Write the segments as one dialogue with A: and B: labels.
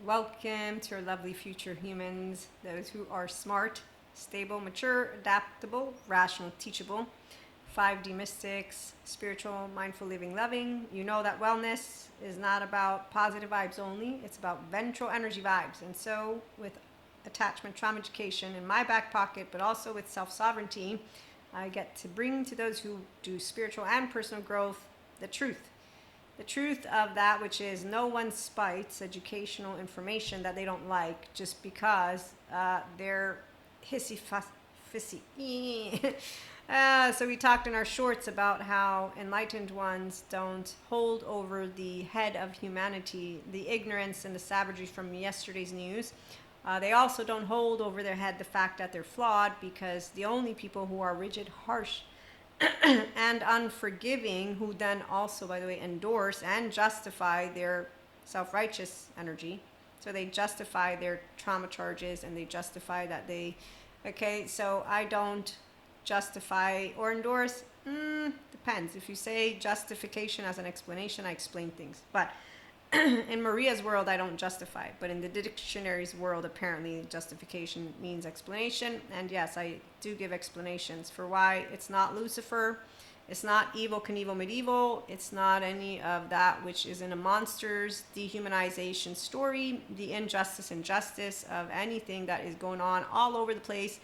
A: Welcome to our lovely future humans, those who are smart, stable, mature, adaptable, rational, teachable, 5D mystics, spiritual, mindful, living, loving. You know that wellness is not about positive vibes only, it's about ventral energy vibes. And so, with attachment trauma education in my back pocket, but also with self sovereignty, I get to bring to those who do spiritual and personal growth the truth. The truth of that, which is no one spites educational information that they don't like just because they're hissy fissy. So we talked in our shorts about how enlightened ones don't hold over the head of humanity the ignorance and the savagery from yesterday's news. They also don't hold over their head the fact that they're flawed, because the only people who are rigid, harsh, and unforgiving, who then also, by the way, endorse and justify their self-righteous energy. So they justify their trauma charges and they justify that they, okay, so I don't justify or endorse. Depends. If you say justification as an explanation, I explain things. But in Maria's world, I don't justify. But in the dictionary's world, apparently justification means explanation. And yes, I do give explanations for why it's not Lucifer. It's not evil, Knievel, medieval. It's not any of that which is in a monster's dehumanization story, the injustice and justice of anything that is going on all over the place.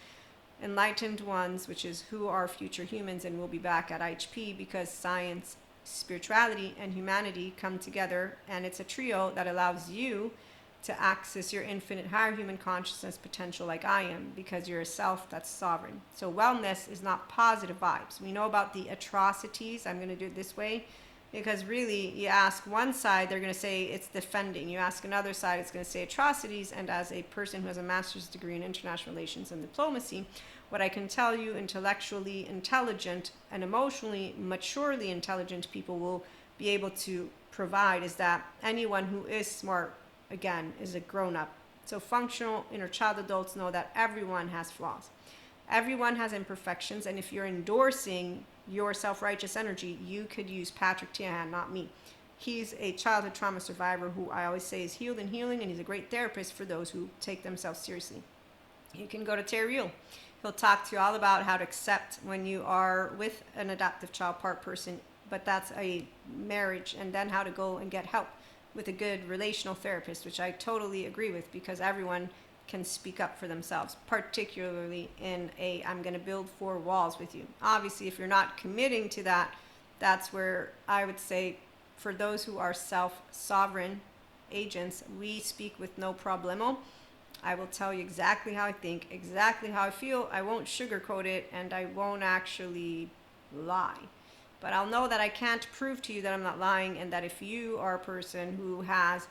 A: Enlightened ones, which is who are future humans, and we'll be back at IHP because science, spirituality, and humanity come together, and it's a trio that allows you to access your infinite higher human consciousness potential like I am, because you're a self that's sovereign. So wellness is not positive vibes. We know about the atrocities. I'm going to do it this way because really, you ask one side, they're going to say it's defending. You ask another side, it's going to say atrocities. And as a person who has a master's degree in international relations and diplomacy, what I can tell you, intellectually intelligent and emotionally maturely intelligent people will be able to provide is that anyone who is smart, again, is a grown-up. So functional inner child adults know that everyone has flaws. Everyone has imperfections, and if you're endorsing your self-righteous energy, you could use Patrick Tiahan, not me. He's a childhood trauma survivor who I always say is healed and healing, and he's a great therapist for those who take themselves seriously. You can go to Terry Real. He'll talk to you all about how to accept when you are with an adoptive child part person, but that's a marriage, and then how to go and get help with a good relational therapist, which I totally agree with, because everyone can speak up for themselves, particularly in a I'm going to build 4 walls with you. Obviously, if you're not committing to that, that's where I would say for those who are self-sovereign agents, we speak with no problemo. I will tell you exactly how I think, exactly how I feel. I won't sugarcoat it, and I won't actually lie. But I'll know that I can't prove to you that I'm not lying, and that if you are a person who has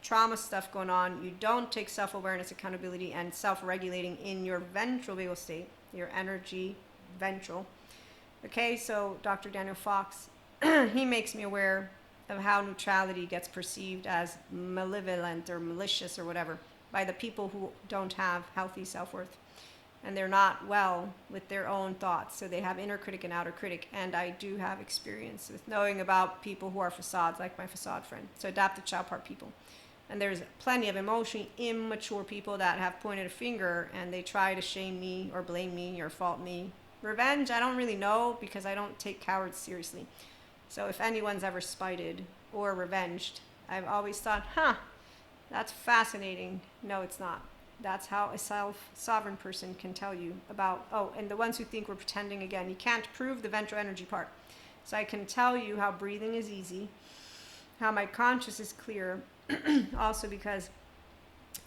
A: trauma stuff going on, you don't take self-awareness, accountability, and self-regulating in your ventral vagal state, your energy ventral. Okay, so Dr. Daniel Fox, he makes me aware of how neutrality gets perceived as malevolent or malicious or whatever by the people who don't have healthy self-worth, and they're not well with their own thoughts. So they have inner critic and outer critic, and I do have experience with knowing about people who are facades, like my facade friend. So adaptive child part people. And there's plenty of emotionally immature people that have pointed a finger and they try to shame me or blame me or fault me. Revenge, I don't really know, because I don't take cowards seriously. So if anyone's ever spited or revenged, I've always thought, that's fascinating. No, it's not. That's how a self-sovereign person can tell you about, and the ones who think we're pretending, again, you can't prove the ventral energy part. So I can tell you how breathing is easy, how my conscious is clear, also because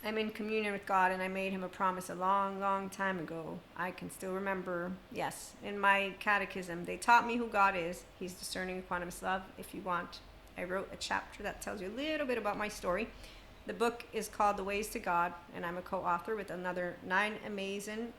A: I'm in communion with God, and I made him a promise a long, long time ago. I can still remember, yes, in my catechism, they taught me who God is. He's discerning, equanimous love. If you want, I wrote a chapter that tells you a little bit about my story. The book is called The Ways to God, and I'm a co-author with another 9 amazing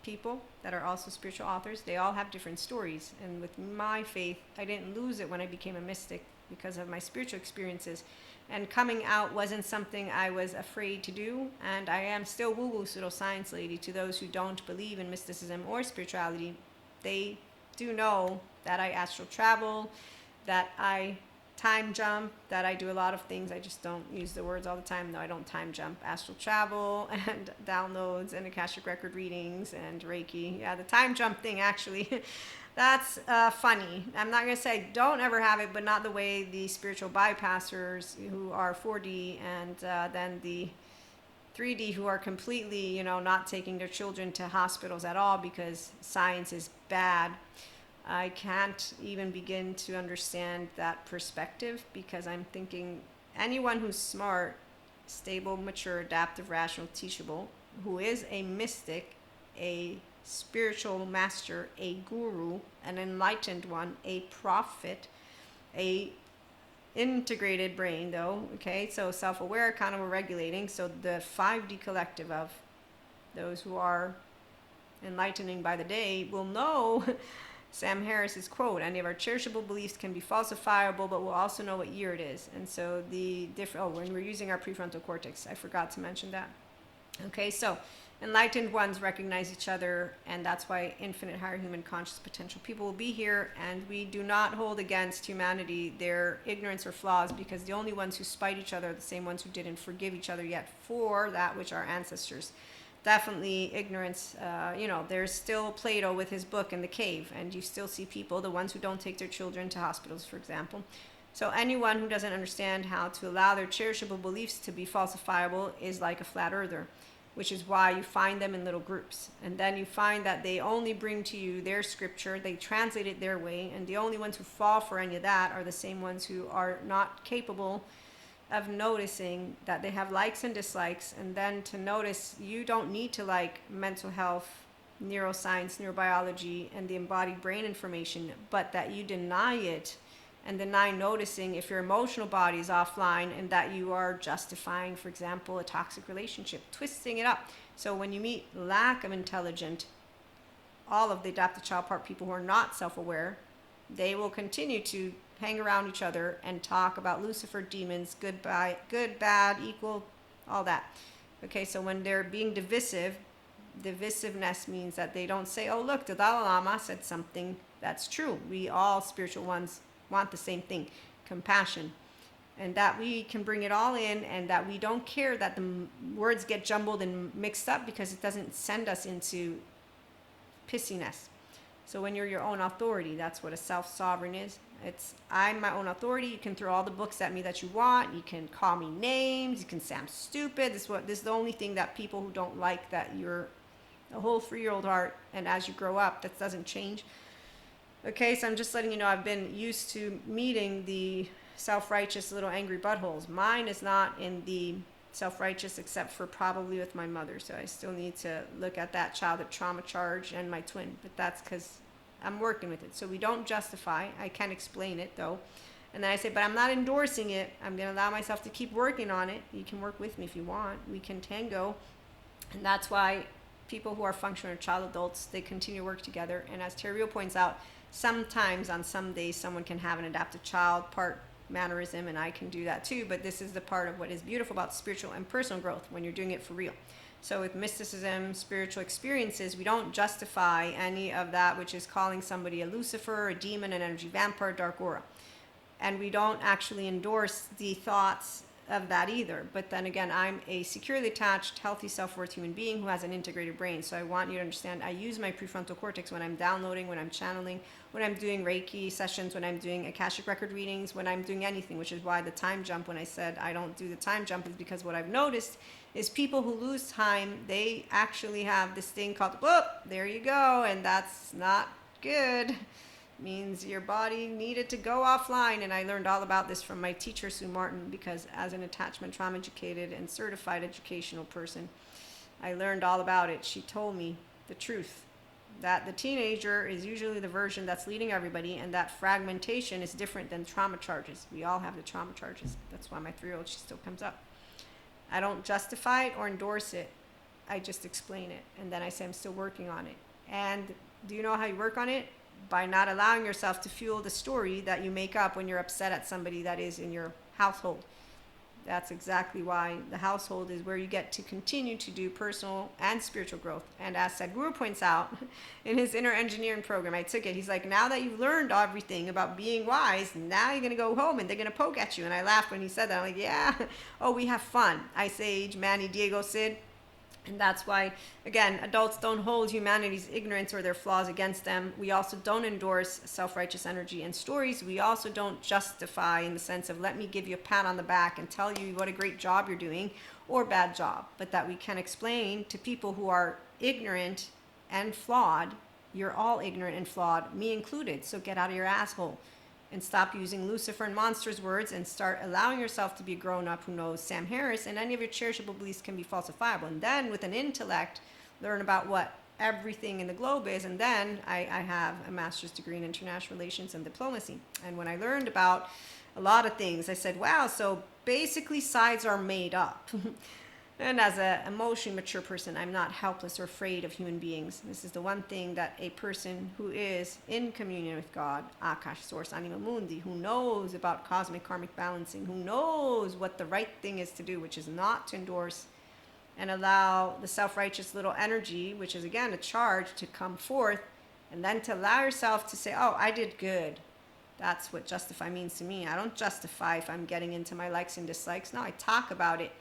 A: people that are also spiritual authors. They all have different stories, and with my faith, I didn't lose it when I became a mystic because of my spiritual experiences. And coming out wasn't something I was afraid to do, and I am still woo-woo pseudoscience lady to those who don't believe in mysticism or spirituality. They do know that I astral travel, that I time jump, that I do a lot of things. I just don't use the words all the time. No, I don't time jump. Astral travel and downloads and Akashic record readings and Reiki. Yeah, the time jump thing actually, that's funny. I'm not going to say don't ever have it, but not the way the spiritual bypassers who are 4D and then the 3D who are completely, not taking their children to hospitals at all because science is bad. I can't even begin to understand that perspective, because I'm thinking anyone who's smart, stable, mature, adaptive, rational, teachable, who is a mystic, a spiritual master, a guru, an enlightened one, a prophet, a integrated brain though, okay, so self-aware, accountable, regulating. So the 5D collective of those who are enlightening by the day will know Sam Harris's quote, any of our cherishable beliefs can be falsifiable, but we'll also know what year it is. And so the different, when we're using our prefrontal cortex, I forgot to mention that. Okay, so enlightened ones recognize each other, and that's why infinite higher human conscious potential people will be here, and we do not hold against humanity their ignorance or flaws, because the only ones who spite each other are the same ones who didn't forgive each other yet for that which our ancestors. Definitely ignorance, there's still Plato with his book in the cave, and you still see people, the ones who don't take their children to hospitals, for example. So anyone who doesn't understand how to allow their cherishable beliefs to be falsifiable is like a flat earther, which is why you find them in little groups. And then you find that they only bring to you their scripture, they translate it their way, and the only ones who fall for any of that are the same ones who are not capable of noticing that they have likes and dislikes, and then to notice you don't need to like mental health, neuroscience, neurobiology, and the embodied brain information, but that you deny it and deny noticing if your emotional body is offline and that you are justifying, for example, a toxic relationship, twisting it up. So when you meet lack of intelligent, all of the adaptive child part people who are not self-aware, they will continue to hang around each other and talk about Lucifer, demons, good, bad, equal, all that. Okay, so when they're being divisive, divisiveness means that they don't say, oh, look, the Dalai Lama said something that's true. We all spiritual ones want the same thing, compassion. And that we can bring it all in, and that we don't care that the words get jumbled and mixed up, because it doesn't send us into pissiness. So when you're your own authority, that's what a self-sovereign is. It's, I'm my own authority. You can throw all the books at me that you want. You can call me names. You can say I'm stupid. This is the only thing that people who don't like that you're a whole 3-year-old heart, and as you grow up, that doesn't change. Okay, so I'm just letting you know I've been used to meeting the self-righteous little angry buttholes. Mine is not in the self-righteous, except for probably with my mother. So I still need to look at that child at trauma charge and my twin, but that's because I'm working with it. So we don't justify. I can explain it though. And then I say, but I'm not endorsing it. I'm going to allow myself to keep working on it. You can work with me if you want. We can tango. And that's why people who are functional child adults, they continue to work together. And as Terrio points out, sometimes on some days someone can have an adaptive child part mannerism, and I can do that too, but this is the part of what is beautiful about spiritual and personal growth when you're doing it for real. So with mysticism, spiritual experiences, we don't justify any of that which is calling somebody a Lucifer, a demon, an energy vampire, dark aura. And we don't actually endorse the thoughts of that either. But then again, I'm a securely attached, healthy, self-worth human being who has an integrated brain. So I want you to understand, I use my prefrontal cortex when I'm downloading, when I'm channeling, when I'm doing Reiki sessions, when I'm doing Akashic record readings, when I'm doing anything, which is why the time jump, when I said I don't do the time jump, is because what I've noticed is people who lose time, they actually have this thing called, whoop, there you go, and that's not good. Means your body needed to go offline. And I learned all about this from my teacher, Sue Martin, because as an attachment trauma educated and certified educational person, I learned all about it. She told me the truth, that the teenager is usually the version that's leading everybody, and that fragmentation is different than trauma charges. We all have the trauma charges. That's why my 3-year-old, she still comes up. I don't justify it or endorse it. I just explain it. And then I say I'm still working on it. And do you know how you work on it? By not allowing yourself to fuel the story that you make up when you're upset at somebody that is in your household. That's exactly why the household is where you get to continue to do personal and spiritual growth. And as Sadhguru points out in his inner engineering program, I took it. He's like, now that you've learned everything about being wise, now you're going to go home and they're going to poke at you. And I laughed when he said that. I'm like, yeah, oh, we have fun. Ice Age, Manny, Diego, Sid. And that's why, again, adults don't hold humanity's ignorance or their flaws against them. We also don't endorse self-righteous energy and stories. We also don't justify in the sense of, let me give you a pat on the back and tell you what a great job you're doing or bad job. But that we can explain to people who are ignorant and flawed, you're all ignorant and flawed, me included. So get out of your asshole and stop using Lucifer and monsters words and start allowing yourself to be a grown-up who knows Sam Harris, and any of your cherishable beliefs can be falsifiable. And then with an intellect, learn about what everything in the globe is. And then I have a master's degree in international relations and diplomacy. And when I learned about a lot of things, I said, wow, so basically sides are made up. And as an emotionally mature person, I'm not helpless or afraid of human beings. This is the one thing that a person who is in communion with God, Akash, Source, Anima Mundi, who knows about cosmic karmic balancing, who knows what the right thing is to do, which is not to endorse and allow the self-righteous little energy, which is again a charge, to come forth, and then to allow yourself to say, oh, I did good. That's what justify means to me. I don't justify if I'm getting into my likes and dislikes. No, I talk about it.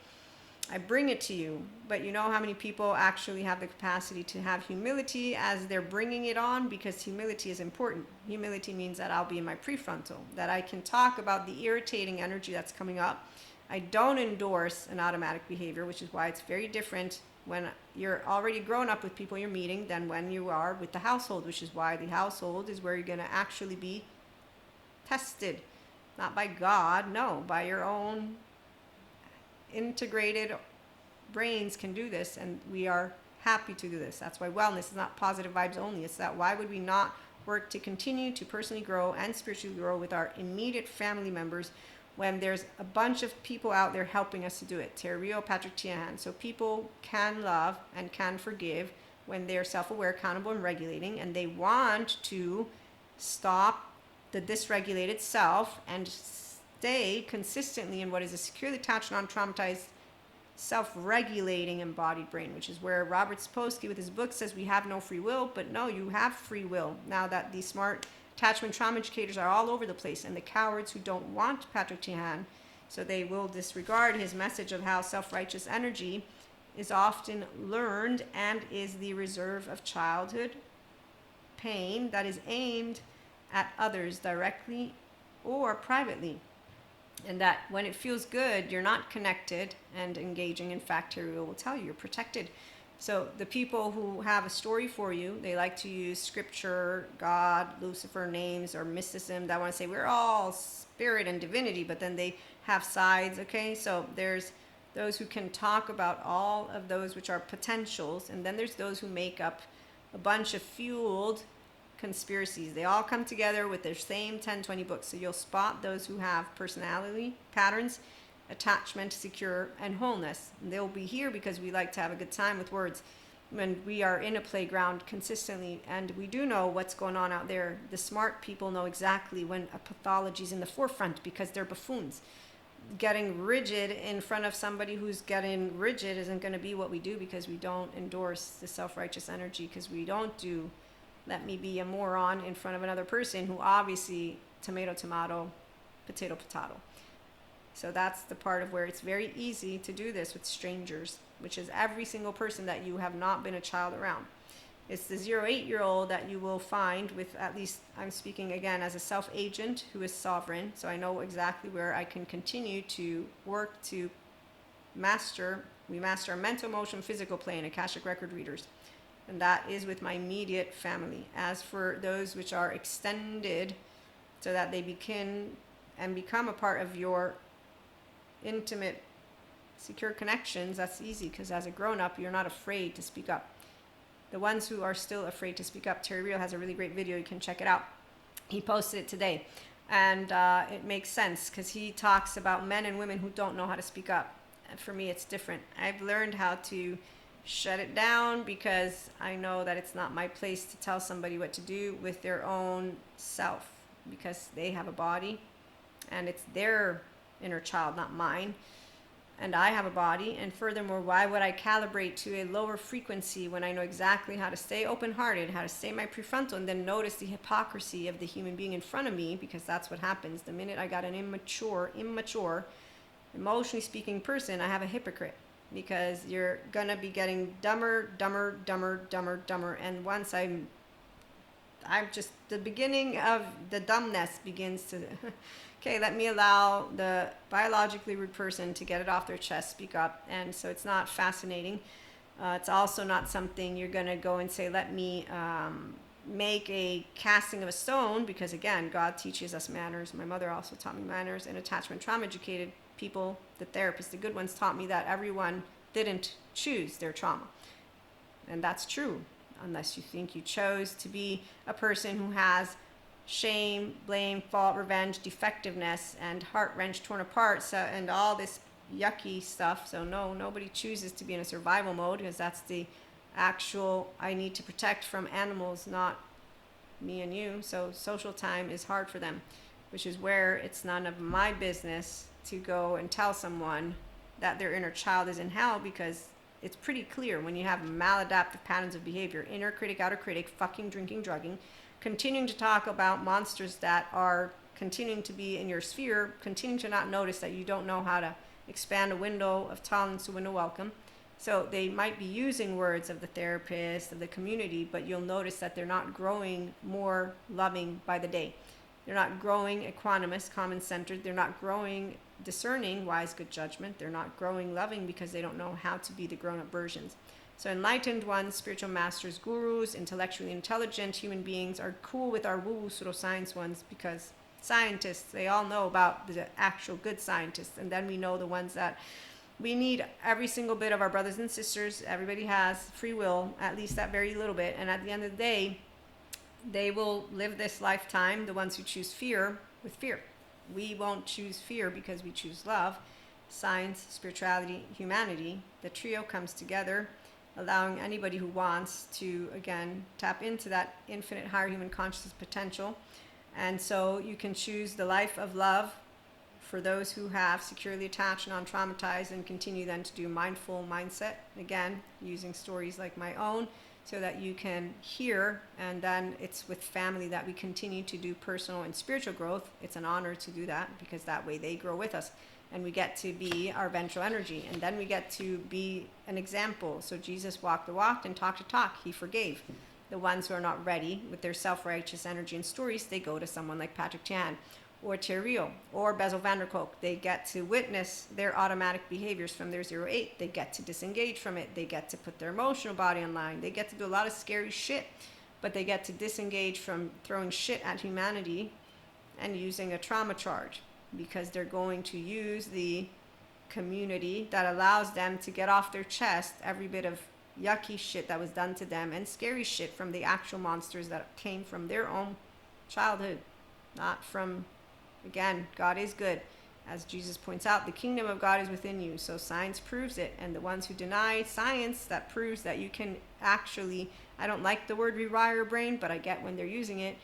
A: I bring it to you. But you know how many people actually have the capacity to have humility as they're bringing it on? Because humility is important. Humility means that I'll be in my prefrontal, that I can talk about the irritating energy that's coming up. I don't endorse an automatic behavior, which is why it's very different when you're already grown up with people you're meeting than when you are with the household, which is why the household is where you're going to actually be tested. Not by God, no, by your own integrated brains can do this, and we are happy to do this. That's why wellness is not positive vibes only. It's that why would we not work to continue to personally grow and spiritually grow with our immediate family members when there's a bunch of people out there helping us to do it? Terry Rio, Patrick Tiahan. So people can love and can forgive when they're self-aware, accountable, and regulating, and they want to stop the dysregulated self and stay consistently in what is a securely attached, non-traumatized, self-regulating embodied brain, which is where Robert Sapolsky with his book says we have no free will, but no, you have free will. Now that these smart attachment trauma educators are all over the place, and the cowards who don't want Patrick Tiahan, so they will disregard his message of how self-righteous energy is often learned and is the reserve of childhood pain that is aimed at others directly or privately. And that when it feels good, you're not connected and engaging. In fact, Terry will tell you you're protected. So the people who have a story for you, they like to use scripture, God, Lucifer names, or mysticism that want to say we're all spirit and divinity, but then they have sides, okay? So there's those who can talk about all of those which are potentials, and then there's those who make up a bunch of fueled conspiracies. They all come together with their same 10, 20 books. So you'll spot those who have personality patterns, attachment, secure, and wholeness. And they'll be here because we like to have a good time with words when we are in a playground consistently, and we do know what's going on out there. The smart people know exactly when a pathology is in the forefront because they're buffoons. Getting rigid in front of somebody who's getting rigid isn't going to be what we do, because we don't endorse the self-righteous energy, because we don't do let me be a moron in front of another person who obviously tomato, tomato, potato, potato. So that's the part of where it's very easy to do this with strangers, which is every single person that you have not been a child around. It's the 0-8-year-old that you will find with, at least I'm speaking again as a self-agent who is sovereign. So I know exactly where I can continue to work to master. We master our mental, emotion, physical plane, Akashic record readers. And that is with my immediate family. As for those which are extended, so that they begin and become a part of your intimate, secure connections, that's easy, because as a grown-up, you're not afraid to speak up. The ones who are still afraid to speak up, Terry Rio has a really great video. You can check it out. He posted it today. And it makes sense, because he talks about men and women who don't know how to speak up. And for me, it's different. I've learned how to shut it down, because I know that it's not my place to tell somebody what to do with their own self, because they have a body and it's their inner child, not mine. and I have a body. And furthermore, why would I calibrate to a lower frequency when I know exactly how to stay open-hearted, how to stay my prefrontal, and then notice the hypocrisy of the human being in front of me? Because that's what happens. The minute I got an immature, emotionally speaking person, I have a hypocrite. Because you're gonna be getting dumber. And once I'm just, the beginning of the dumbness begins to, okay, let me allow the biologically rude person to get it off their chest, speak up. And so it's not fascinating. It's also not something you're gonna go and say, let me make a casting of a stone, because again, God teaches us manners. My mother also taught me manners, and attachment trauma educated people, the therapists, the good ones, taught me that everyone didn't choose their trauma. And that's true, unless you think you chose to be a person who has shame, blame, fault, revenge, defectiveness, and heart wrench, torn apart, so, and all this yucky stuff. So no, nobody chooses to be in a survival mode, because that's the actual, I need to protect from animals, not me and you. So social time is hard for them, which is where it's none of my business to go and tell someone that their inner child is in hell, because it's pretty clear when you have maladaptive patterns of behavior, inner critic, outer critic, fucking, drinking, drugging, continuing to talk about monsters that are continuing to be in your sphere, continuing to not notice that you don't know how to expand a window of tolerance, a window of welcome. So they might be using words of the therapist, of the community, but you'll notice that they're not growing more loving by the day. They're not growing equanimous, common-centered. They're not growing discerning, wise, good judgment. They're not growing loving because they don't know how to be the grown-up versions. So enlightened ones, spiritual masters, gurus, intellectually intelligent human beings are cool with our woo-woo pseudoscience ones, because scientists, they all know about the actual good scientists. And then we know the ones that we need every single bit of our brothers and sisters. Everybody has free will, at least that very little bit. And at the end of the day, they will live this lifetime, the ones who choose fear, with fear. We won't choose fear because we choose love. Science, spirituality, humanity, the trio comes together, allowing anybody who wants to, again, tap into that infinite higher human consciousness potential. And so you can choose the life of love for those who have securely attached, non-traumatized, and continue then to do mindful mindset, again, using stories like my own, so that you can hear. And then it's with family that we continue to do personal and spiritual growth. It's an honor to do that, because that way they grow with us, and we get to be our ventral energy, and then we get to be an example. So Jesus walked the walk and talked the talk. He forgave. The ones who are not ready with their self-righteous energy and stories, they go to someone like Patrick Tian or Thierry or Bezel van der Kolk. They get to witness their automatic behaviors from their 08. They get to disengage from it. They get to put their emotional body online. They get to do a lot of scary shit, but they get to disengage from throwing shit at humanity and using a trauma charge, because they're going to use the community that allows them to get off their chest every bit of yucky shit that was done to them, and scary shit from the actual monsters that came from their own childhood, not from, again, God is good. As Jesus points out, the kingdom of God is within you. So science proves it. And the ones who deny science, that proves that you can actually, I don't like the word rewire your brain, but I get when they're using it,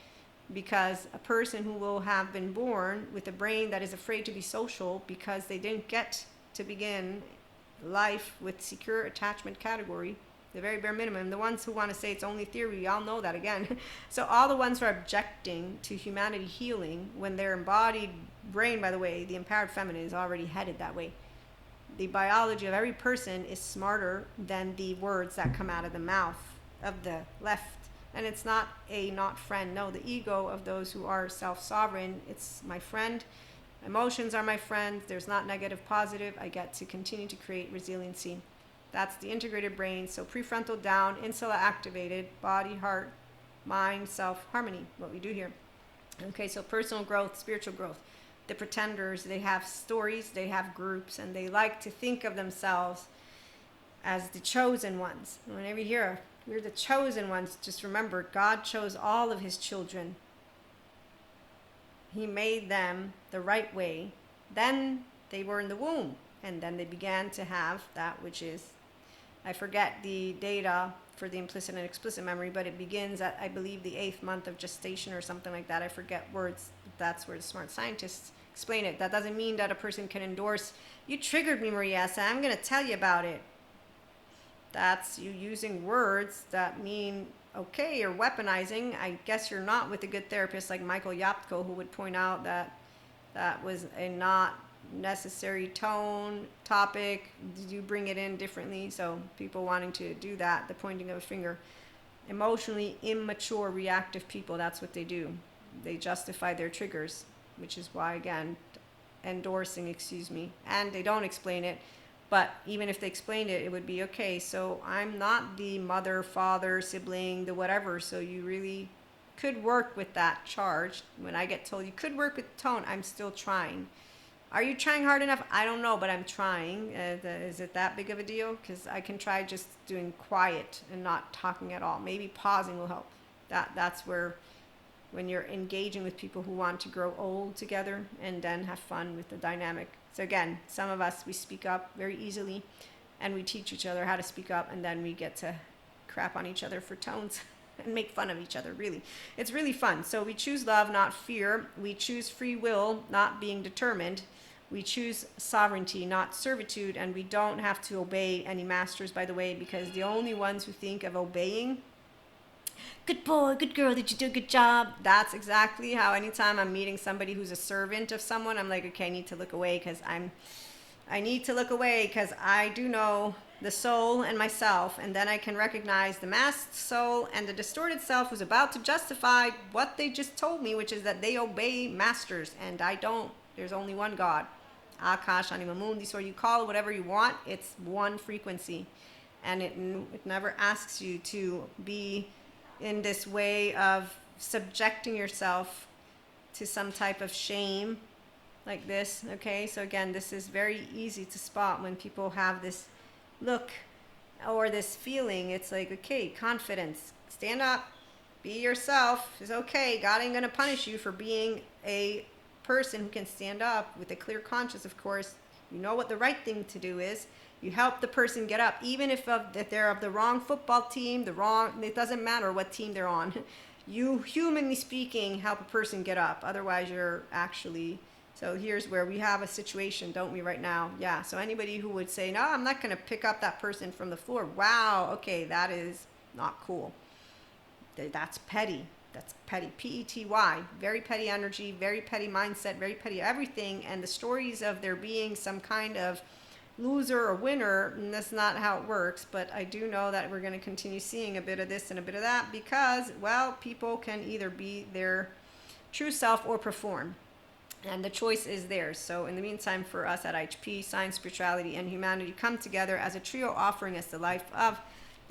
A: because a person who will have been born with a brain that is afraid to be social because they didn't get to begin life with secure attachment category, the very bare minimum. The ones who want to say it's only theory, we all know that again. So all the ones who are objecting to humanity healing, when their embodied brain, by the way, the empowered feminine is already headed that way. The biology of every person is smarter than the words that come out of the mouth of the left. And it's not a not friend. No, the ego of those who are self-sovereign, it's my friend. Emotions are my friends. There's not negative, positive. I get to continue to create resiliency. That's the integrated brain. So prefrontal down, insula activated, body, heart, mind, self, harmony, what we do here. Okay, so personal growth, spiritual growth. The pretenders, they have stories, they have groups, and they like to think of themselves as the chosen ones. Whenever you hear, we're the chosen ones, just remember, God chose all of his children. He made them the right way. Then they were in the womb, and then they began to have that which is, I forget the data for the implicit and explicit memory, but it begins at, I believe, the 8th month of gestation or something like that. I forget words. That's where the smart scientists explain it. That doesn't mean that a person can endorse, you triggered me, Maria, so I'm going to tell you about it. That's you using words that mean okay or weaponizing. I guess you're not with a good therapist like Michael Yapko, who would point out that that was a not necessary tone, topic. Did you bring it in differently? So people wanting to do that, the pointing of a finger. Emotionally immature, reactive people, that's what they do. They justify their triggers, which is why, again, endorsing, and they don't explain it. But even if they explained it, it would be okay. So I'm not the mother, father, sibling, the whatever. So you really could work with that charge. When I get told you could work with tone, I'm still trying. Are you trying hard enough? I don't know, but I'm trying. Is it that big of a deal? Because I can try just doing quiet and not talking at all. Maybe pausing will help. That's where, when you're engaging with people who want to grow old together and then have fun with the dynamic. So again, some of us, we speak up very easily and we teach each other how to speak up, and then we get to crap on each other for tones and make fun of each other, really. It's really fun. So we choose love, not fear. We choose free will, not being determined. We choose sovereignty, not servitude, and we don't have to obey any masters, by the way, because the only ones who think of obeying, good boy, good girl, did you do a good job? That's exactly how anytime I'm meeting somebody who's a servant of someone, I'm like, okay, I need to look away because I do know the soul and myself, and then I can recognize the masked soul and the distorted self who's about to justify what they just told me, which is that they obey masters, and I don't. There's only one God. Akash, Anima Mundi, so you call it whatever you want. It's one frequency, and it never asks you to be in this way of subjecting yourself to some type of shame like this. Okay, so again, this is very easy to spot when people have this look or this feeling. It's like, okay, confidence, stand up, be yourself. It's okay. God ain't gonna punish you for being a person who can stand up with a clear conscience. Of course, you know what the right thing to do is. You help the person get up, even if they're of the wrong football team, it doesn't matter what team they're on. You, humanly speaking, help a person get up. Otherwise, you're actually, so here's where we have a situation, don't we, right now? Yeah, so anybody who would say, no, I'm not going to pick up that person from the floor. Wow, okay, that is not cool. That's petty. That's petty, P-E-T-Y, very petty energy, very petty mindset, very petty everything. And the stories of there being some kind of loser or winner, and that's not how it works. But I do know that we're going to continue seeing a bit of this and a bit of that because, well, people can either be their true self or perform. And the choice is theirs. So in the meantime, for us at IHP, science, spirituality, and humanity come together as a trio offering us the life of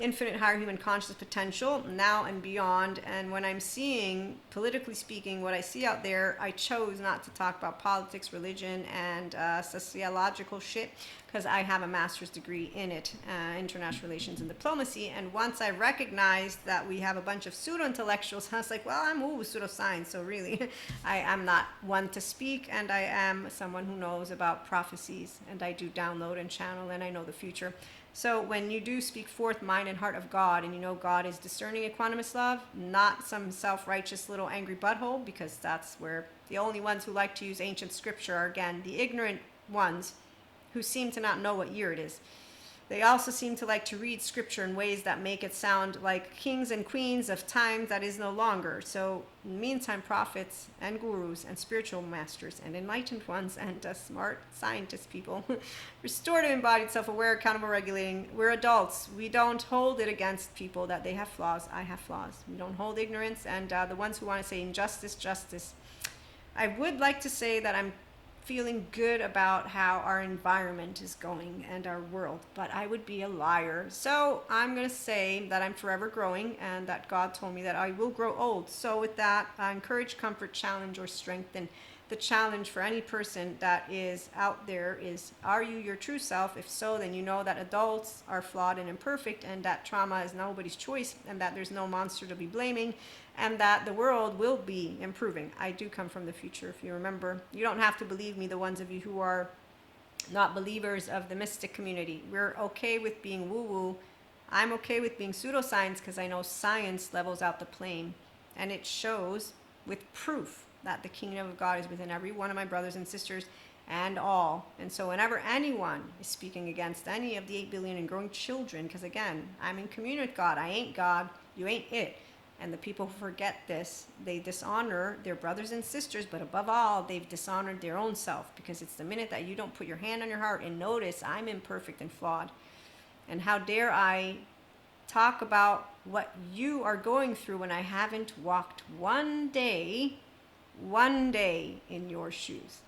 A: infinite higher human conscious potential now and beyond. And when I'm seeing, politically speaking, what I see out there, I chose not to talk about politics, religion, and sociological shit because I have a master's degree in it, international relations and diplomacy. And once I recognized that we have a bunch of pseudo-intellectuals, I was like, well, I'm with pseudoscience, so really I'm not one to speak, and I am someone who knows about prophecies, and I do download and channel, and I know the future. So when you do speak forth mind and heart of God, and you know God is discerning, equanimous love, not some self-righteous little angry butthole, because that's where the only ones who like to use ancient scripture are, again, the ignorant ones who seem to not know what year it is. They also seem to like to read scripture in ways that make it sound like kings and queens of time that is no longer. So in the meantime, prophets and gurus and spiritual masters and enlightened ones and smart scientist people, restorative, embodied, self-aware, accountable, regulating, we're adults. We don't hold it against people that they have flaws. I have flaws. We don't hold ignorance. And the ones who want to say injustice, justice. I would like to say that I'm feeling good about how our environment is going and our world, but I would be a liar. So I'm going to say that I'm forever growing and that God told me that I will grow old. So with that, I encourage, comfort, challenge, or strengthen. The challenge for any person that is out there is, are you your true self? If so, then you know that adults are flawed and imperfect, and that trauma is nobody's choice, and that there's no monster to be blaming, and that the world will be improving. I do come from the future, if you remember. You don't have to believe me, the ones of you who are not believers of the mystic community. We're okay with being woo-woo. I'm okay with being pseudoscience because I know science levels out the plane, and it shows with proof. that the kingdom of God is within every one of my brothers and sisters and all. And so whenever anyone is speaking against any of the 8 billion and growing children, because again, I'm in communion with God. I ain't God. You ain't it. And the people who forget this, they dishonor their brothers and sisters, but above all, they've dishonored their own self, because it's the minute that you don't put your hand on your heart and notice I'm imperfect and flawed. And how dare I talk about what you are going through when I haven't walked one day in your shoes.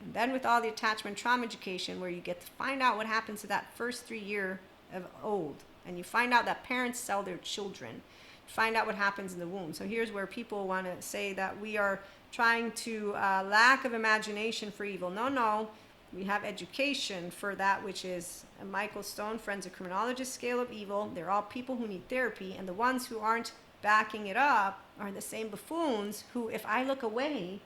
A: And then with all the attachment trauma education, where you get to find out what happens to that first 3 year of old, and you find out that parents sell their children, find out what happens in the womb. So here's where people want to say that we are trying to lack of imagination for evil. No, we have education for that, which is a Michael Stone, forensic criminologist scale of evil. They're all people who need therapy, and the ones who aren't backing it up are the same buffoons who, if I look away,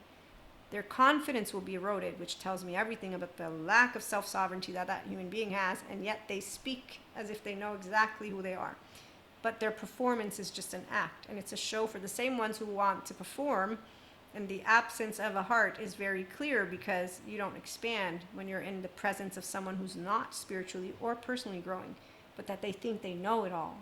A: their confidence will be eroded, which tells me everything about the lack of self-sovereignty that that human being has, and yet they speak as if they know exactly who they are. But their performance is just an act, and it's a show for the same ones who want to perform, and the absence of a heart is very clear, because you don't expand when you're in the presence of someone who's not spiritually or personally growing, but that they think they know it all.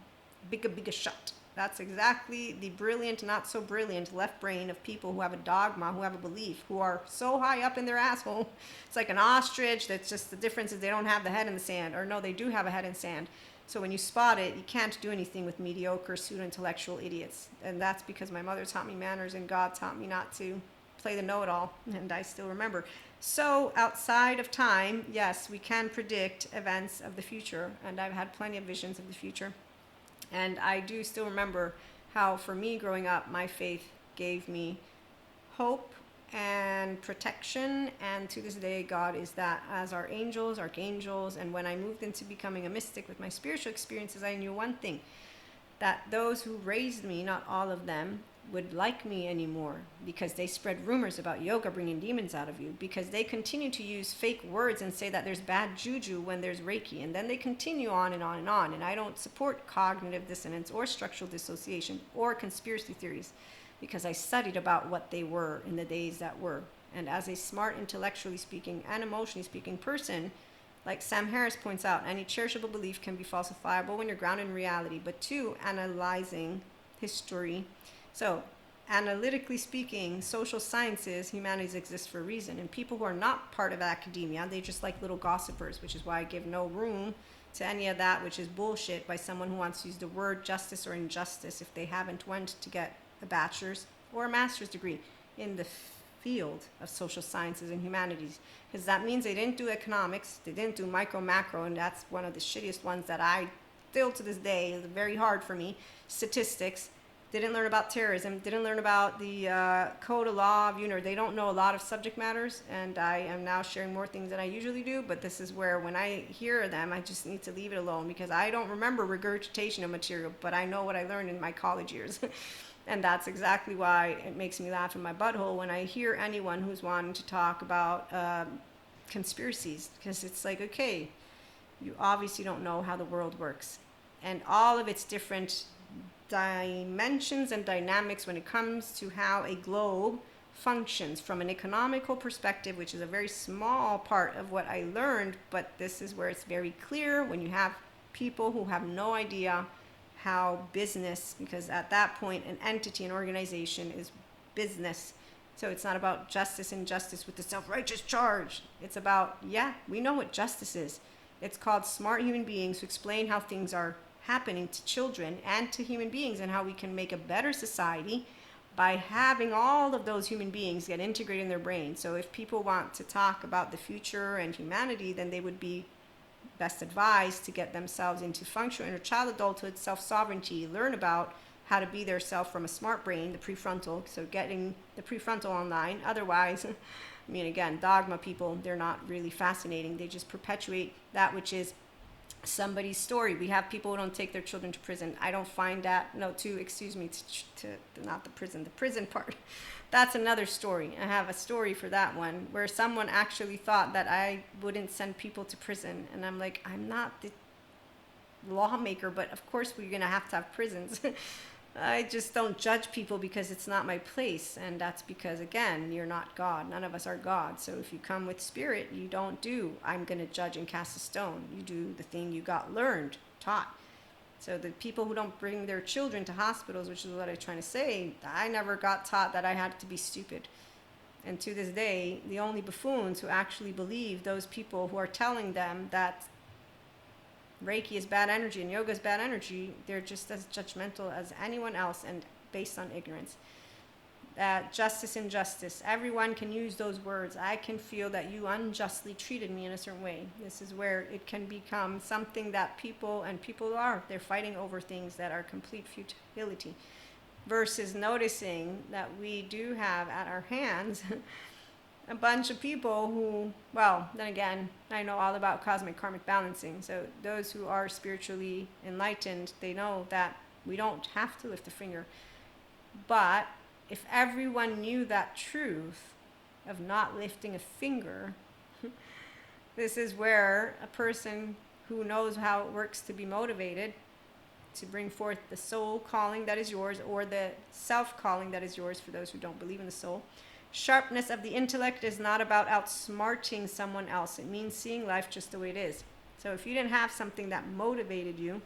A: Bigga shut. That's exactly the brilliant, not so brilliant left brain of people who have a dogma, who have a belief, who are so high up in their asshole. It's like an ostrich. That's just the difference is they don't have the head in the sand. Or no, they do have a head in sand. So when you spot it, you can't do anything with mediocre, pseudo-intellectual idiots. And that's because my mother taught me manners and God taught me not to play the know-it-all. And I still remember. So outside of time, yes, we can predict events of the future. And I've had plenty of visions of the future. And I do still remember how, for me growing up, my faith gave me hope and protection. And to this day, God is that as our angels, archangels. And when I moved into becoming a mystic with my spiritual experiences, I knew one thing, that those who raised me, not all of them, would like me anymore, because they spread rumors about yoga bringing demons out of you, because they continue to use fake words and say that there's bad juju when there's Reiki, and then they continue on and on and on. And I don't support cognitive dissonance or structural dissociation or conspiracy theories, because I studied about what they were in the days that were. And as a smart, intellectually speaking and emotionally speaking person, like Sam Harris points out, any cherishable belief can be falsifiable when you're grounded in reality. But two, analyzing history. So, analytically speaking, social sciences, humanities exist for a reason. And people who are not part of academia, they just like little gossipers, which is why I give no room to any of that, which is bullshit by someone who wants to use the word justice or injustice if they haven't went to get a bachelor's or a master's degree in the field of social sciences and humanities. Because that means they didn't do economics, they didn't do micro, macro, and that's one of the shittiest ones that I still to this day is very hard for me. Statistics. Didn't learn about terrorism, didn't learn about the code of law of universe. They don't know a lot of subject matters, and I am now sharing more things than I usually do, but this is where when I hear them, I just need to leave it alone, because I don't remember regurgitation of material, but I know what I learned in my college years. And that's exactly why it makes me laugh in my butthole when I hear anyone who's wanting to talk about conspiracies, because it's like, okay, you obviously don't know how the world works, and all of its different dimensions and dynamics when it comes to how a globe functions from an economical perspective, which is a very small part of what I learned, but this is where it's very clear when you have people who have no idea how business, because at that point an entity, an organization is business. So it's not about justice and injustice with the self-righteous charge. It's about, yeah, we know what justice is. It's called smart human beings who explain how things are happening to children and to human beings, and how we can make a better society by having all of those human beings get integrated in their brain. So if people want to talk about the future and humanity, then they would be best advised to get themselves into functional inner child adulthood, self-sovereignty, learn about how to be their self from a smart brain, the prefrontal, so getting the prefrontal online. Otherwise, I mean, again, dogma people, they're not really fascinating. They just perpetuate that which is somebody's story. We have people who don't take their children to prison. I don't find that, not the prison part. That's another story. I have a story for that one, where someone actually thought that I wouldn't send people to prison. And I'm like, I'm not the lawmaker, but of course we're going to have prisons. I just don't judge people because it's not my place. And that's because, again, you're not God. None of us are God. So if you come with spirit, you don't do, I'm going to judge and cast a stone. You do the thing you got learned, taught. So the people who don't bring their children to hospitals, which is what I'm trying to say, I never got taught that I had to be stupid. And to this day, the only buffoons who actually believe those people who are telling them that Reiki is bad energy and yoga is bad energy, they're just as judgmental as anyone else and based on ignorance. Justice and justice. Everyone can use those words. I can feel that you unjustly treated me in a certain way. This is where it can become something that people are. They're fighting over things that are complete futility. Versus noticing that we do have at our hands a bunch of people who, well, then again, I know all about cosmic karmic balancing. So those who are spiritually enlightened, they know that we don't have to lift a finger. But if everyone knew that truth of not lifting a finger, this is where a person who knows how it works to be motivated to bring forth the soul calling that is yours, or the self calling that is yours for those who don't believe in the soul. Sharpness of the intellect is not about outsmarting someone else. It means seeing life just the way it is. So if you didn't have something that motivated you,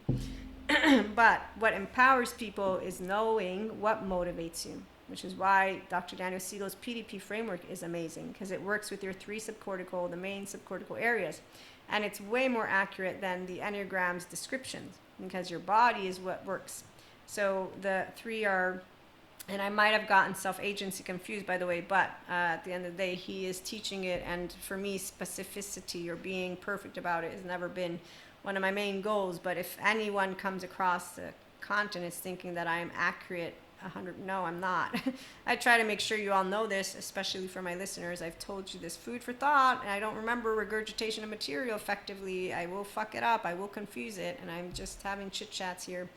A: but what empowers people is knowing what motivates you, which is why Dr. Daniel Siegel's PDP framework is amazing, because it works with your three subcortical, the main subcortical areas. And it's way more accurate than the Enneagram's descriptions, because your body is what works. So the three are, and I might have gotten self-agency confused, by the way, but at the end of the day, he is teaching it. And for me, specificity or being perfect about it has never been one of my main goals. But if anyone comes across the content is thinking that I am accurate 100, no, I'm not. I try to make sure you all know this, especially for my listeners. I've told you this, food for thought, and I don't remember regurgitation of material effectively. I will fuck it up. I will confuse it, and I'm just having chit chats here,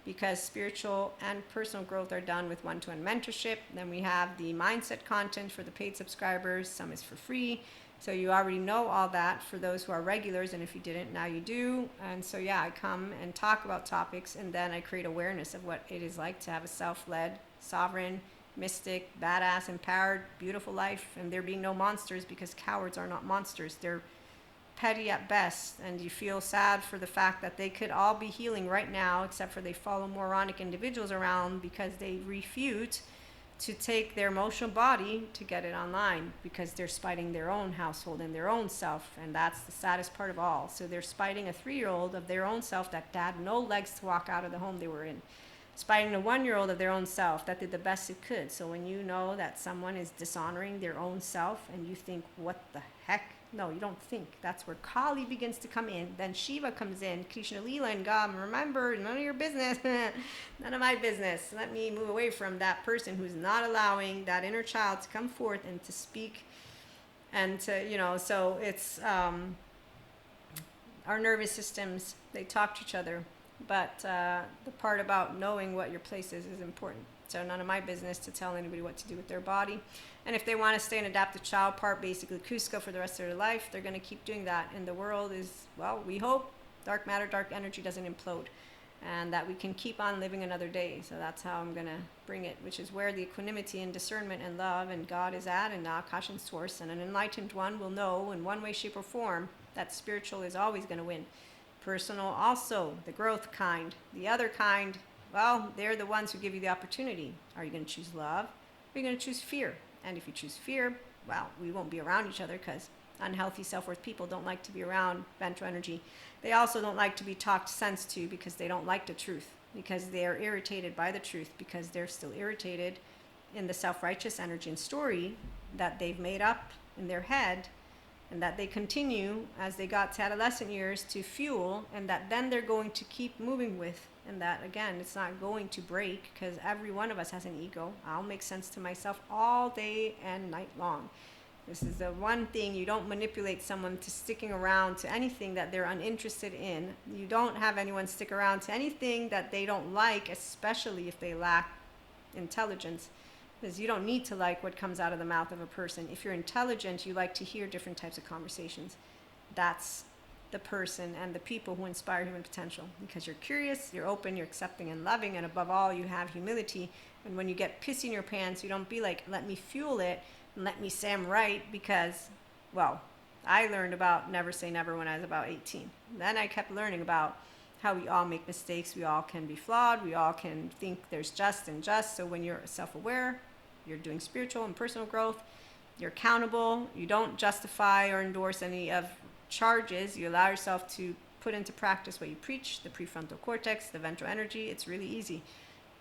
A: because spiritual and personal growth are done with one-to-one mentorship. Then we have the mindset content for the paid subscribers. Some is for free. So you already know all that for those who are regulars, and if you didn't, now you do. And so yeah, I come and talk about topics, and then I create awareness of what it is like to have a self-led, sovereign, mystic, badass, empowered, beautiful life, and there being no monsters, because cowards are not monsters. They're petty at best, and you feel sad for the fact that they could all be healing right now, except for they follow moronic individuals around because they refute to take their emotional body to get it online, because they're spiting their own household and their own self, and that's the saddest part of all. So they're spiting a 3-year-old of their own self that had no legs to walk out of the home they were in, spiting a 1-year-old of their own self that did the best it could. So when you know that someone is dishonoring their own self and you think, what the heck? No, you don't think. That's where Kali begins to come in. Then Shiva comes in, Krishna Leela and God. Remember, none of your business. None of my business. Let me move away from that person who's not allowing that inner child to come forth and to speak. And to, so it's our nervous systems, they talk to each other. But the part about knowing what your place is important. So none of my business to tell anybody what to do with their body. And if they want to stay in adaptive child part, basically Cusco for the rest of their life, they're going to keep doing that. And the world is, well, we hope dark matter, dark energy doesn't implode, and that we can keep on living another day. So that's how I'm going to bring it, which is where the equanimity and discernment and love and God is at, and Akash and source. And an enlightened one will know in one way, shape, or form that spiritual is always going to win. Personal also, the growth kind. The other kind, well, they're the ones who give you the opportunity. Are you going to choose love? Or are you going to choose fear? And if you choose fear, well, we won't be around each other, because unhealthy self-worth people don't like to be around ventral energy. They also don't like to be talked sense to, because they don't like the truth, because they are irritated by the truth, because they're still irritated in the self-righteous energy and story that they've made up in their head, and that they continue as they got to adolescent years to fuel, and that then they're going to keep moving with. And that, again, it's not going to break, because every one of us has an ego. I'll make sense to myself all day and night long. This is the one thing. You don't manipulate someone to sticking around to anything that they're uninterested in. You don't have anyone stick around to anything that they don't like, especially if they lack intelligence. Because you don't need to like what comes out of the mouth of a person. If you're intelligent, you like to hear different types of conversations. That's the person and the people who inspire human potential, because you're curious, you're open, you're accepting and loving, and above all, you have humility. And when you get pissy in your pants, you don't be like, let me fuel it and let me say I'm right, because, well, I learned about never say never when I was about 18. Then I kept learning about how we all make mistakes, we all can be flawed, we all can think there's just and just. So when you're self-aware, you're doing spiritual and personal growth, you're accountable, you don't justify or endorse any of charges, you allow yourself to put into practice what you preach, the prefrontal cortex, the ventral energy. It's really easy.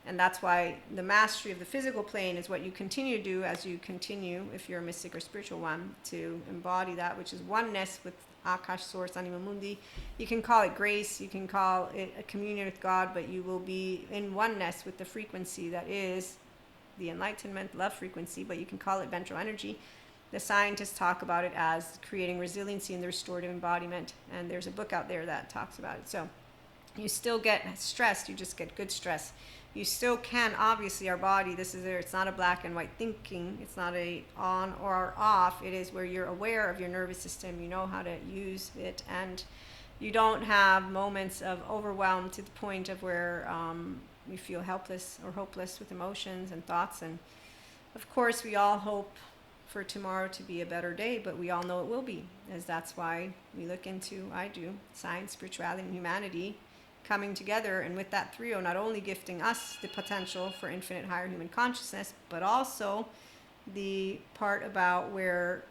A: And that's why the mastery of the physical plane is what you continue to do as you continue, if you're a mystic or spiritual one, to embody that which is oneness with Akash, Source, Anima Mundi. You can call it grace, you can call it a communion with God, but you will be in oneness with the frequency that is the enlightenment, love frequency, but you can call it ventral energy. The scientists talk about it as creating resiliency in the restorative embodiment, and there's a book out there that talks about it. So you still get stressed, you just get good stress. You still can, obviously, our body, this is there, it's not a black and white thinking, it's not a on or off, it is where you're aware of your nervous system, you know how to use it, and you don't have moments of overwhelm to the point of where you feel helpless or hopeless with emotions and thoughts. And of course, we all hope for tomorrow to be a better day, but we all know it will be, as that's why we look into, I do, science, spirituality, and humanity coming together, and with that trio, not only gifting us the potential for infinite higher human consciousness, but also the part about where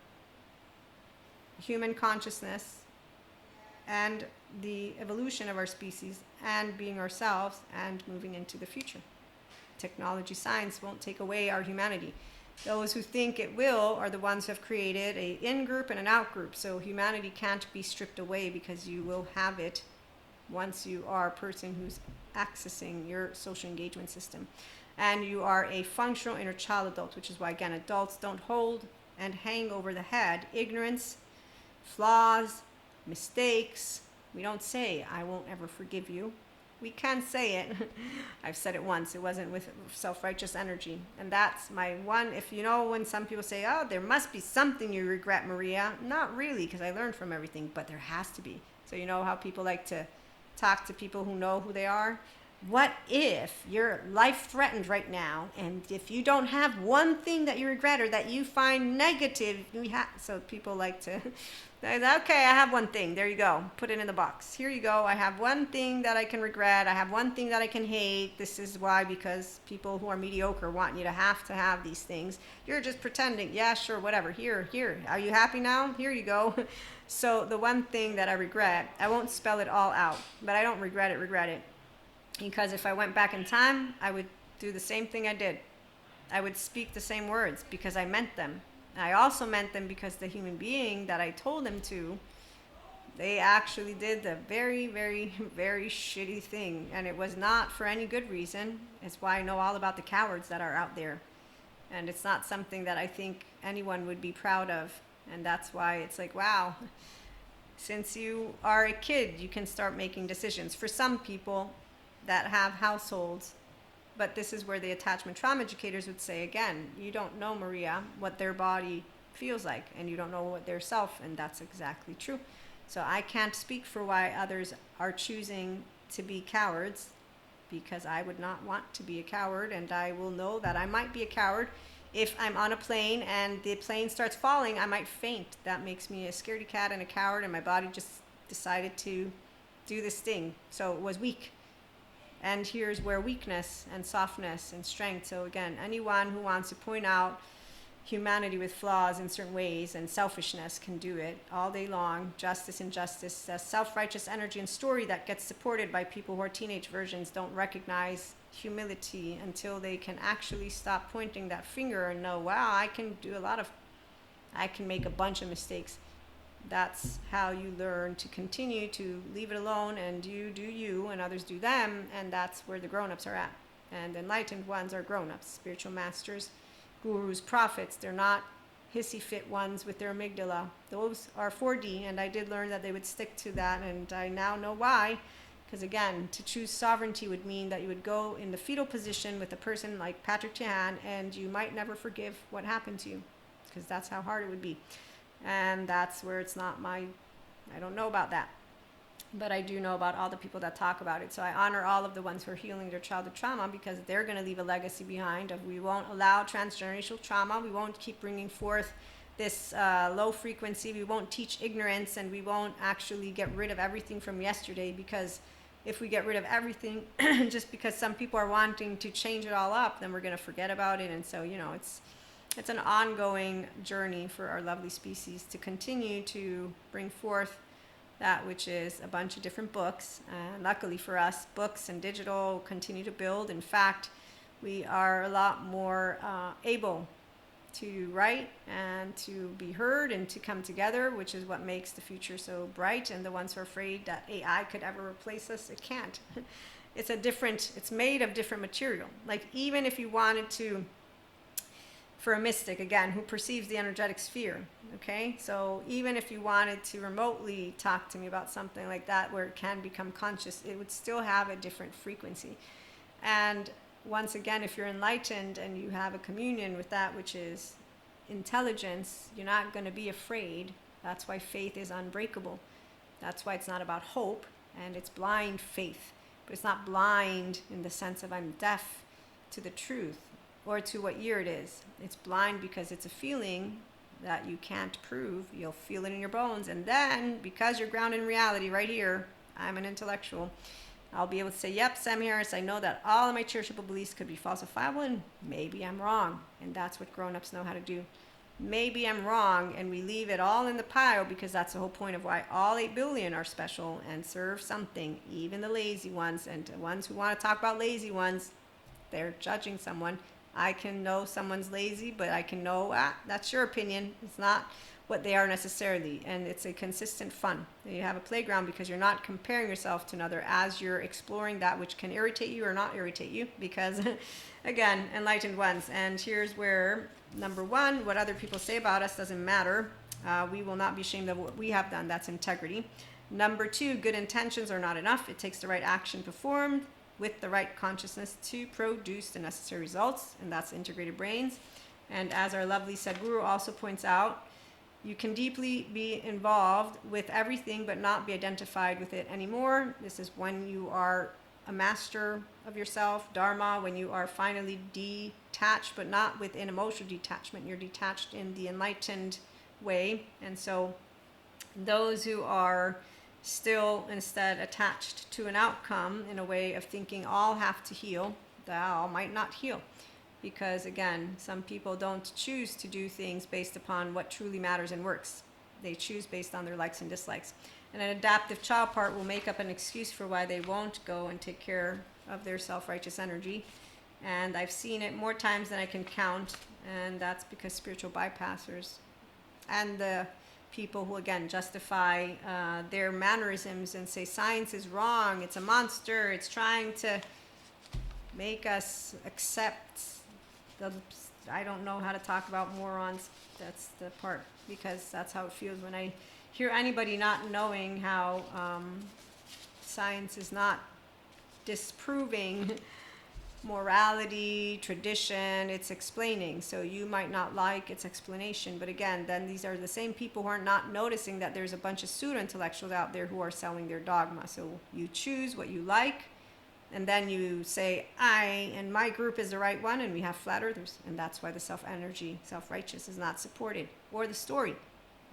A: human consciousness and the evolution of our species and being ourselves and moving into the future. Technology, science won't take away our humanity. Those who think it will are the ones who have created an in-group and an out-group. So humanity can't be stripped away, because you will have it once you are a person who's accessing your social engagement system. And you are a functional inner child adult, which is why, again, adults don't hold and hang over the head ignorance, flaws, mistakes. We don't say, I won't ever forgive you. We can say it. I've said it once. It wasn't with self-righteous energy. And that's my one. If you know, when some people say, oh, there must be something you regret, Maria. Not really, because I learned from everything, but there has to be. So you know how people like to talk to people who know who they are? What if your life threatened right now, and if you don't have one thing that you regret or that you find negative, so people like to, okay, I have one thing, there you go, put it in the box, here you go, I have one thing that I can regret, I have one thing that I can hate. This is why, because people who are mediocre want you to have these things. You're just pretending, yeah, sure, whatever, here, are you happy now? Here you go. So the one thing that I regret, I won't spell it all out, but I don't regret it. Because if I went back in time, I would do the same thing I did. I would speak the same words because I meant them. I also meant them because the human being that I told them to, they actually did the very, very, very shitty thing. And it was not for any good reason. It's why I know all about the cowards that are out there. And it's not something that I think anyone would be proud of. And that's why it's like, wow, since you are a kid, you can start making decisions. For some people that have households, but this is where the attachment trauma educators would say, again, you don't know, Maria, what their body feels like, and you don't know what their self, and that's exactly true. So I can't speak for why others are choosing to be cowards, because I would not want to be a coward, and I will know that I might be a coward. If I'm on a plane and the plane starts falling, I might faint. That makes me a scaredy cat and a coward, and my body just decided to do this thing. So it was weak. And here's where weakness and softness and strength. So again, anyone who wants to point out humanity with flaws in certain ways and selfishness can do it all day long. Justice, injustice, self-righteous energy and story that gets supported by people who are teenage versions don't recognize humility until they can actually stop pointing that finger and know, wow, I can make a bunch of mistakes. That's how you learn to continue to leave it alone, and you do you and others do them, and that's where the grown-ups are at. And enlightened ones are grown-ups, spiritual masters, gurus, prophets. They're not hissy fit ones with their amygdala. Those are 4D, and I did learn that they would stick to that, and I now know why. Because again, to choose sovereignty would mean that you would go in the fetal position with a person like Patrick Tian, and you might never forgive what happened to you, because that's how hard it would be. And that's where it's not I don't know about that. but I do know about all the people that talk about it. So I honor all of the ones who are healing their childhood trauma, because they're going to leave a legacy behind of, we won't allow transgenerational trauma. We won't keep bringing forth this low frequency. We won't teach ignorance, and we won't actually get rid of everything from yesterday, because if we get rid of everything just because some people are wanting to change it all up, then we're going to forget about it. And so, it's an ongoing journey for our lovely species to continue to bring forth that which is a bunch of different books. Luckily for us, books and digital continue to build. In fact, we are a lot more able to write and to be heard and to come together, which is what makes the future so bright. And the ones who are afraid that AI could ever replace us, it can't. It's made of different material. Like, even if you wanted to, for a mystic, again, who perceives the energetic sphere, okay? So even if you wanted to remotely talk to me about something like that, where it can become conscious, it would still have a different frequency. And once again, if you're enlightened and you have a communion with that which is intelligence, you're not going to be afraid. That's why faith is unbreakable. That's why it's not about hope, and it's blind faith. But it's not blind in the sense of I'm deaf to the truth or to what year it is. It's blind because it's a feeling that you can't prove. You'll feel it in your bones. And then, because you're grounded in reality right here, I'm an intellectual, I'll be able to say, yep, Sam Harris, I know that all of my cherishable beliefs could be falsifiable, and maybe I'm wrong. And that's what grown-ups know how to do. Maybe I'm wrong, and we leave it all in the pile, because that's the whole point of why all 8 billion are special and serve something, even the lazy ones. And the ones who want to talk about lazy ones, they're judging someone. I can know someone's lazy, but I can know, that's your opinion. It's not what they are necessarily. And it's a consistent fun. You have a playground because you're not comparing yourself to another as you're exploring that which can irritate you or not irritate you. Because, again, enlightened ones. And here's where, number 1, what other people say about us doesn't matter. We will not be ashamed of what we have done. That's integrity. Number 2, good intentions are not enough. It takes the right action performed with the right consciousness to produce the necessary results, and that's integrated brains. And as our lovely Sadhguru also points out, you can deeply be involved with everything but not be identified with it anymore. This is when you are a master of yourself, Dharma, when you are finally detached, but not within emotional detachment. You're detached in the enlightened way. And so those who are still instead attached to an outcome in a way of thinking all have to heal, that all might not heal. Because again, some people don't choose to do things based upon what truly matters and works. They choose based on their likes and dislikes. And an adaptive child part will make up an excuse for why they won't go and take care of their self-righteous energy. And I've seen it more times than I can count, and that's because spiritual bypassers and the people who, again, justify their mannerisms and say science is wrong, it's a monster, it's trying to make us accept the, I don't know how to talk about morons, that's the part, because that's how it feels when I hear anybody not knowing how science is not disproving morality, tradition, it's explaining. So you might not like its explanation, but again, then these are the same people who are not noticing that there's a bunch of pseudo-intellectuals out there who are selling their dogma. So you choose what you like, and then you say, I and my group is the right one, and we have flat earthers. And that's why the self-energy, self-righteous is not supported, or the story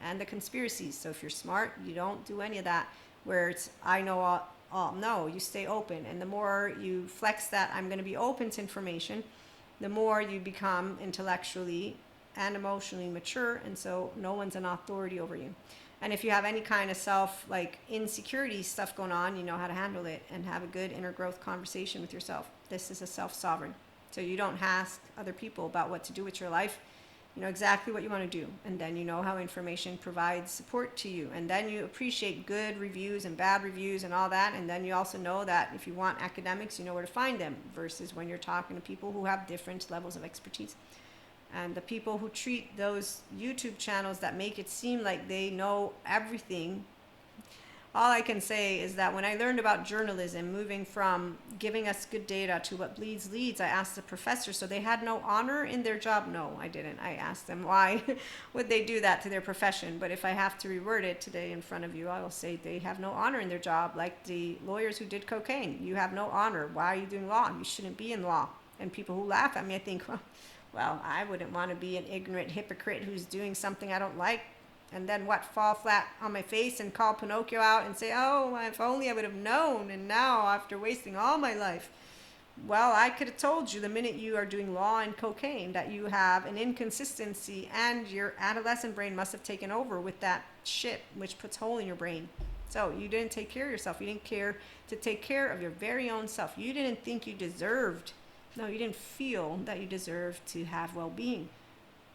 A: and the conspiracies. So if you're smart, you don't do any of that where it's, I know all. No, you stay open. And the more you flex that I'm going to be open to information, the more you become intellectually and emotionally mature. And so no one's an authority over you. And if you have any kind of insecurity stuff going on, you know how to handle it and have a good inner growth conversation with yourself. This is a self-sovereign. So you don't ask other people about what to do with your life. You know exactly what you want to do. And then you know how information provides support to you. And then you appreciate good reviews and bad reviews and all that. And then you also know that if you want academics, you know where to find them, versus when you're talking to people who have different levels of expertise. And the people who treat those YouTube channels that make it seem like they know everything all I can say is that when I learned about journalism, moving from giving us good data to what bleeds leads, I asked the professor, so they had no honor in their job? No, I didn't. I asked them why would they do that to their profession. But if I have to reword it today in front of you, I will say they have no honor in their job, like the lawyers who did cocaine. You have no honor. Why are you doing law? You shouldn't be in law. And people who laugh at me, I think, well, I wouldn't want to be an ignorant hypocrite who's doing something I don't like. And then what, fall flat on my face and call Pinocchio out and say, oh, if only I would have known, and now after wasting all my life. Well, I could have told you the minute you are doing law and cocaine that you have an inconsistency, and your adolescent brain must have taken over with that shit, which puts hole in your brain. So you didn't take care of yourself. You didn't care to take care of your very own self. You didn't think you deserved. No, you didn't feel that you deserved to have well-being.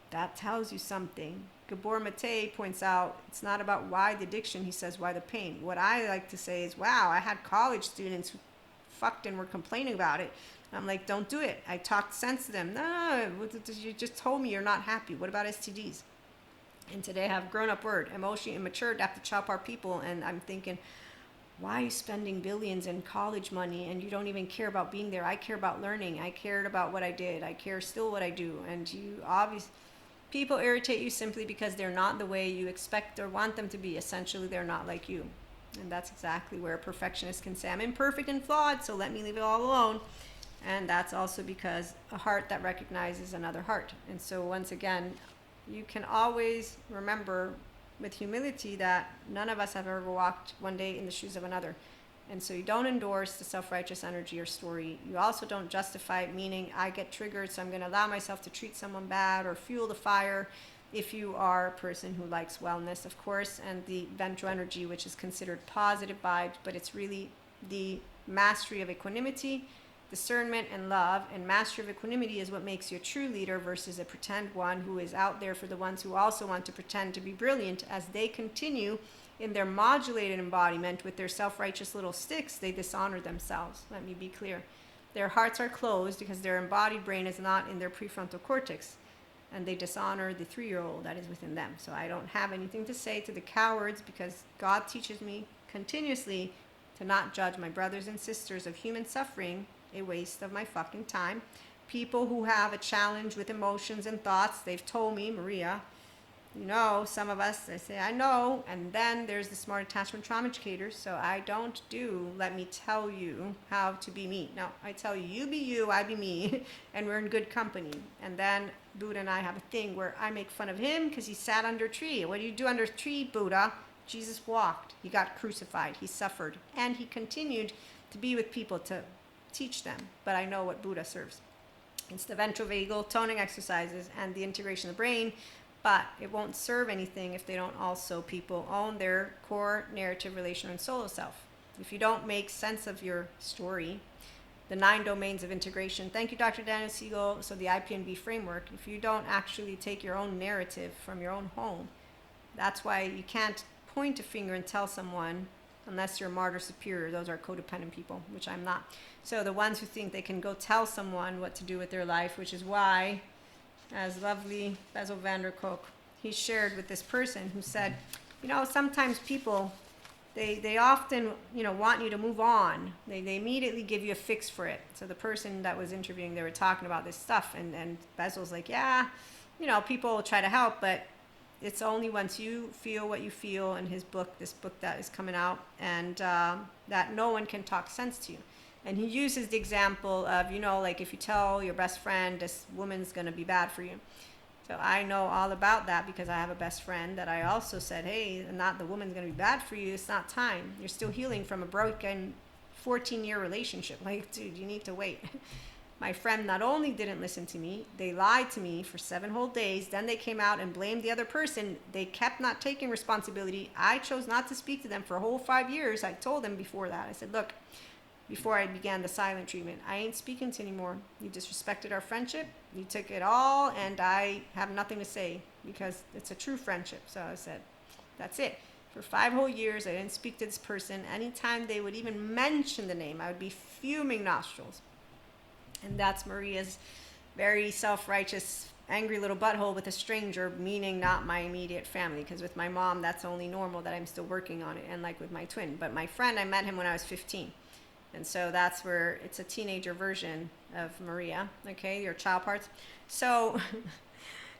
A: That tells you something. Gabor Mate points out it's not about why the addiction, he says why the pain. What I like to say is, wow, I had college students who fucked and were complaining about it. I'm like, don't do it. I talked sense to them. No, you just told me you're not happy. What about STDs? And today I have grown-up word, emotionally immature, adaptive child part people, and I'm thinking, why are you spending billions in college money and you don't even care about being there? I care about learning. I cared about what I did. I care still what I do. And you obviously, people irritate you simply because they're not the way you expect or want them to be. Essentially, they're not like you. And that's exactly where a perfectionist can say, I'm imperfect and flawed, so let me leave it all alone. And that's also because a heart that recognizes another heart. And so once again, you can always remember with humility that none of us have ever walked one day in the shoes of another. And so you don't endorse the self-righteous energy or story. You also don't justify it, meaning I get triggered, so I'm going to allow myself to treat someone bad or fuel the fire. If you are a person who likes wellness, of course, and the ventral energy, which is considered positive vibes, but it's really the mastery of equanimity, discernment, and love. And mastery of equanimity is what makes you a true leader versus a pretend one who is out there for the ones who also want to pretend to be brilliant. As they continue in their modulated embodiment with their self-righteous little sticks, they dishonor themselves. Let me be clear. Their hearts are closed because their embodied brain is not in their prefrontal cortex, and they dishonor the 3-year-old that is within them. So I don't have anything to say to the cowards, because God teaches me continuously to not judge my brothers and sisters of human suffering, a waste of my fucking time. People who have a challenge with emotions and thoughts, they've told me, Maria, you know, some of us, I say, I know, and then there's the smart attachment trauma educators, so I don't do, let me tell you how to be me. No, I tell you, you be you, I be me, and we're in good company. And then Buddha and I have a thing where I make fun of him because he sat under a tree. What do you do under a tree, Buddha? Jesus walked, he got crucified, he suffered, and he continued to be with people to teach them. But I know what Buddha serves. It's the ventral vagal toning exercises and the integration of the brain. But it won't serve anything if they don't also people own their core narrative, relational, and solo self. If you don't make sense of your story, the 9 domains of integration. Thank you, Dr. Daniel Siegel. So the IPNB framework, if you don't actually take your own narrative from your own home, that's why you can't point a finger and tell someone unless you're a martyr superior. Those are codependent people, which I'm not. So the ones who think they can go tell someone what to do with their life, which is why, as lovely Basil van der Kolk, he shared with this person who said, you know, sometimes people, they often, you know, want you to move on. They immediately give you a fix for it. So the person that was interviewing, they were talking about this stuff, and Basil's like, yeah, you know, people will try to help, but it's only once you feel what you feel. In his book, this book that is coming out, and that no one can talk sense to you. And he uses the example of, you know, like if you tell your best friend this woman's going to be bad for you. So I know all about that because I have a best friend that I also said, hey, not the woman's going to be bad for you. It's not time. You're still healing from a broken 14-year relationship. Like, dude, you need to wait. My friend not only didn't listen to me, they lied to me for 7 whole days. Then they came out and blamed the other person. They kept not taking responsibility. I chose not to speak to them for a whole 5 years. I told them before that. I said, look, before I began the silent treatment, I ain't speaking to anymore. You disrespected our friendship. You took it all, and I have nothing to say because it's a true friendship. So I said, that's it. For 5 whole years, I didn't speak to this person. Anytime they would even mention the name, I would be fuming nostrils. And that's Maria's very self-righteous, angry little butthole with a stranger, meaning not my immediate family, because with my mom that's only normal that I'm still working on it, and like with my twin. But my friend, I met him when I was 15, and so that's where it's a teenager version of Maria, okay, your child parts. So in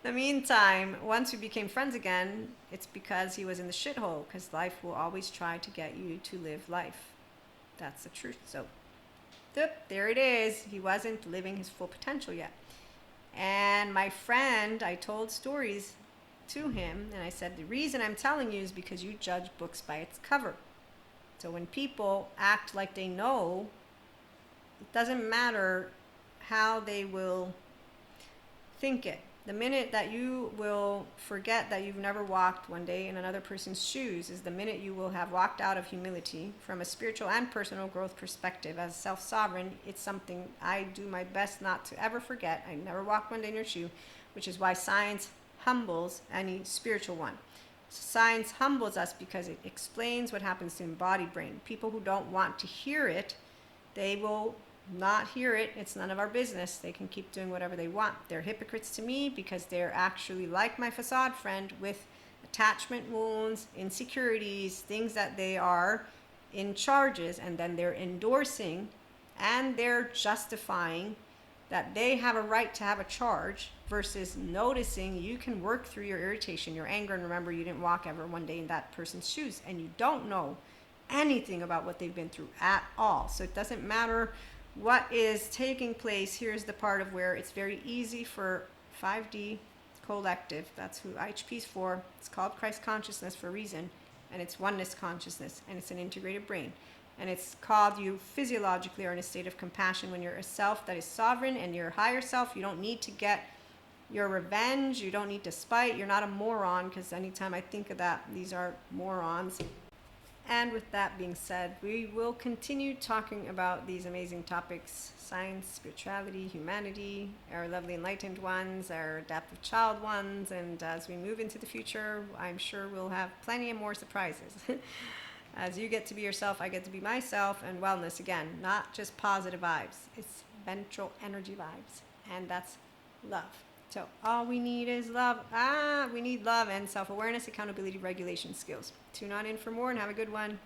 A: the meantime, once we became friends again, it's because he was in the shithole, because life will always try to get you to live life. That's the truth. So there it is. He wasn't living his full potential yet. And my friend, I told stories to him, and I said, the reason I'm telling you is because you judge books by its cover. So when people act like they know, it doesn't matter how they will think it. The minute that you will forget that you've never walked one day in another person's shoes is the minute you will have walked out of humility from a spiritual and personal growth perspective. As self-sovereign, it's something I do my best not to ever forget. I never walked one day in your shoe, which is why science humbles any spiritual one. Science humbles us because it explains what happens to embodied brain. People who don't want to hear it, they will not hear it. It's none of our business. They can keep doing whatever they want. They're hypocrites to me because they're actually like my facade friend with attachment wounds, insecurities, things that they are in charges, and then they're endorsing and they're justifying that they have a right to have a charge versus noticing you can work through your irritation, your anger, and remember you didn't walk ever one day in that person's shoes, and you don't know anything about what they've been through at all. So it doesn't matter what is taking place. Here's the part of where it's very easy for 5D collective, that's who IHP is for. It's called Christ consciousness for a reason, and it's oneness consciousness, and it's an integrated brain. And it's called you physiologically are in a state of compassion when you're a self that is sovereign and your higher self. You don't need to get your revenge. You don't need to spite. You're not a moron, because anytime I think of that, these are morons. And with that being said, we will continue talking about these amazing topics: science, spirituality, humanity, our lovely enlightened ones, our adaptive child ones, and as we move into the future, I'm sure we'll have plenty of more surprises. As you get to be yourself, I get to be myself, and wellness, again, not just positive vibes, it's ventral energy vibes, and that's love. So all we need is love. We need love and self-awareness, accountability, regulation skills. Tune on in for more and have a good one.